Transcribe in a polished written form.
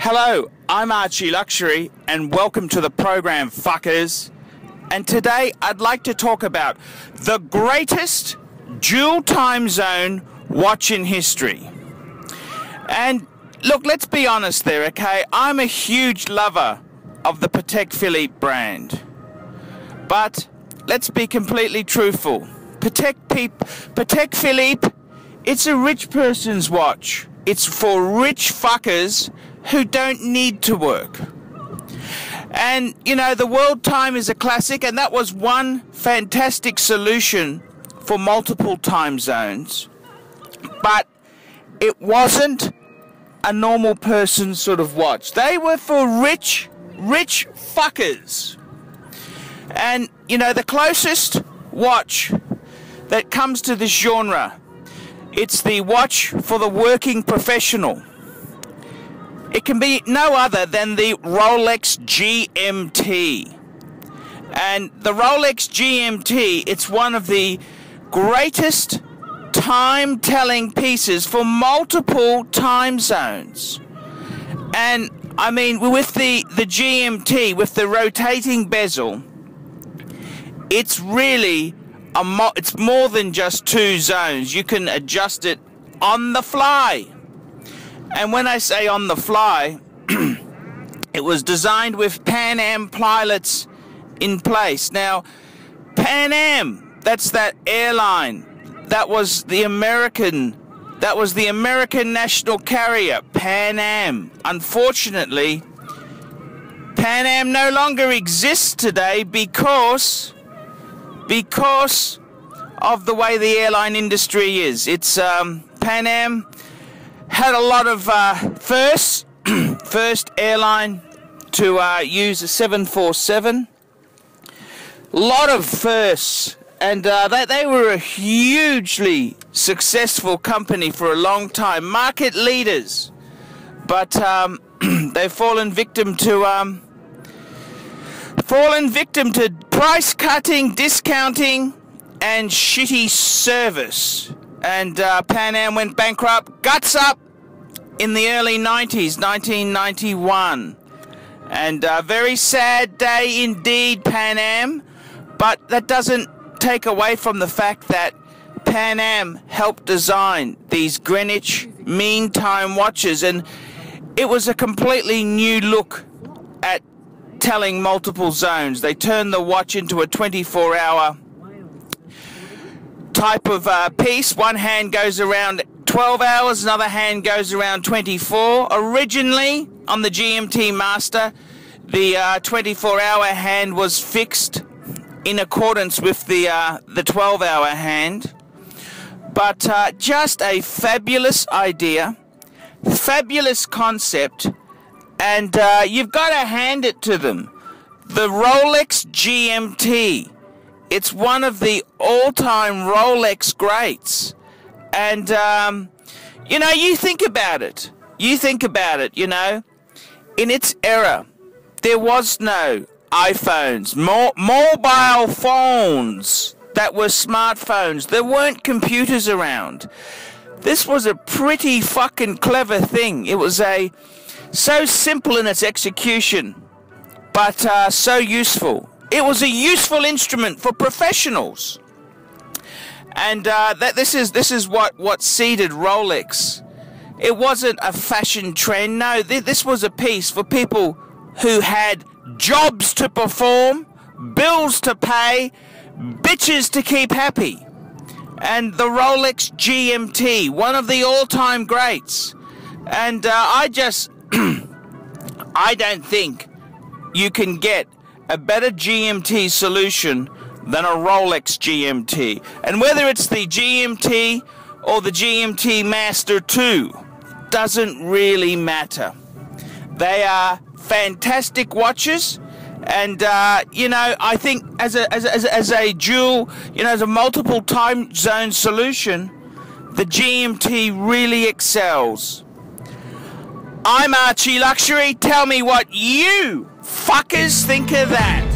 Hello, I'm Archie Luxury and welcome to the program, fuckers. And today I'd like to talk about the greatest dual time zone watch in history. And look, let's be honest there, okay? I'm a huge lover of the Patek Philippe brand. But let's be completely truthful. Patek Philippe, it's a rich person's watch. It's for rich fuckers who don't need to work. And, you know, the world time is a classic, and that was one fantastic solution for multiple time zones. But it wasn't a normal person's sort of watch. They were for rich fuckers. And, you know, the closest watch that comes to this genre, it's the watch for the working professional. It can be no other than the Rolex GMT. And the Rolex GMT, it's one of the greatest time-telling pieces for multiple time zones. And, I mean, with the GMT, with the rotating bezel, it's really it's more than just two zones. You can adjust it on the fly. And when I say on the fly, it was designed with Pan Am pilots in place. Now, Pan Am, that's that airline. That was the American national carrier, Pan Am. Unfortunately, Pan Am no longer exists today because of the way the airline industry is. It's Pan Am had a lot of first airline to use a 747. Lot of firsts, and they were a hugely successful company for a long time, market leaders. But they've fallen victim to price cutting, discounting, and shitty service. And Pan Am went bankrupt, guts up, in the early 90s, 1991. And a very sad day indeed, Pan Am. But that doesn't take away from the fact that Pan Am helped design these Greenwich Mean Time watches. And it was a completely new look at telling multiple zones. They turned the watch into a 24-hour type of piece. One hand goes around 12 hours, another hand goes around 24. Originally, on the GMT Master, the 24-hour hand was fixed in accordance with the 12-hour hand. But just a fabulous idea, fabulous concept, and you've got to hand it to them. The Rolex GMT. It's one of the all-time Rolex greats. And, you know, you think about it. You know. In its era, there was no iPhones, mobile phones that were smartphones. There weren't computers around. This was a pretty fucking clever thing. It was so simple in its execution, but so useful. It was a useful instrument for professionals. And this is what seeded Rolex. It wasn't a fashion trend. No, this was a piece for people who had jobs to perform, bills to pay, bitches to keep happy. And the Rolex GMT, one of the all-time greats. And I don't think you can get a better GMT solution than a Rolex GMT. And whether it's the GMT or the GMT Master 2 doesn't really matter. They are fantastic watches, and you know, I think as a dual, you know, as a multiple time zone solution, the GMT really excels. I'm Archie Luxury. Tell me what you fuckers think of that.